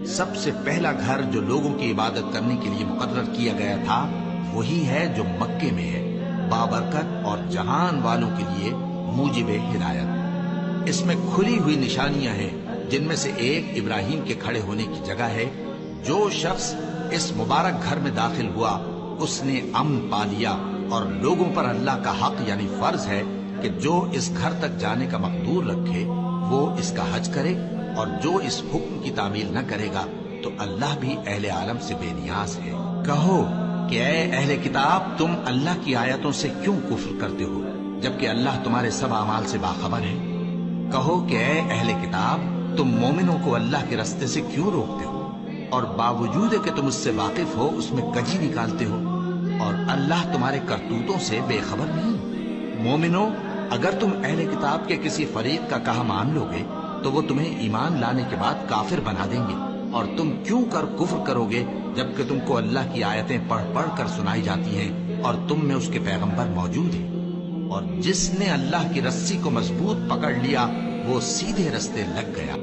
سب سے پہلا گھر جو لوگوں کی عبادت کرنے کے لیے مقرر کیا گیا تھا وہی ہے جو مکے میں ہے، بابرکت اور جہان والوں کے لیے موجب ہدایت۔ اس میں کھلی ہوئی نشانیاں ہیں، جن میں سے ایک ابراہیم کے کھڑے ہونے کی جگہ ہے۔ جو شخص اس مبارک گھر میں داخل ہوا اس نے امن پا لیا، اور لوگوں پر اللہ کا حق یعنی فرض ہے کہ جو اس گھر تک جانے کا مقدور رکھے وہ اس کا حج کرے، اور جو اس حکم کی تعمیل نہ کرے گا تو اللہ بھی اہل عالم سے بے نیاز ہے۔ کہو کہ اے اہل کتاب، تم اللہ کی آیتوں سے کیوں کفر کرتے ہو جبکہ اللہ تمہارے سب اعمال سے باخبر ہے؟ کہو کہ اے اہل کتاب، تم مومنوں کو اللہ کے رستے سے کیوں روکتے ہو، اور باوجود کہ تم اس سے واقف ہو اس میں کجی نکالتے ہو، اور اللہ تمہارے کرتوتوں سے بے خبر نہیں؟ مومنو، اگر تم اہل کتاب کے کسی فریق کا کہا مان لو گے تو وہ تمہیں ایمان لانے کے بعد کافر بنا دیں گے، اور تم کیوں کر کفر کرو گے جبکہ تم کو اللہ کی آیتیں پڑھ پڑھ کر سنائی جاتی ہیں اور تم میں اس کے پیغمبر موجود ہیں؟ اور جس نے اللہ کی رسی کو مضبوط پکڑ لیا وہ سیدھے رستے لگ گیا۔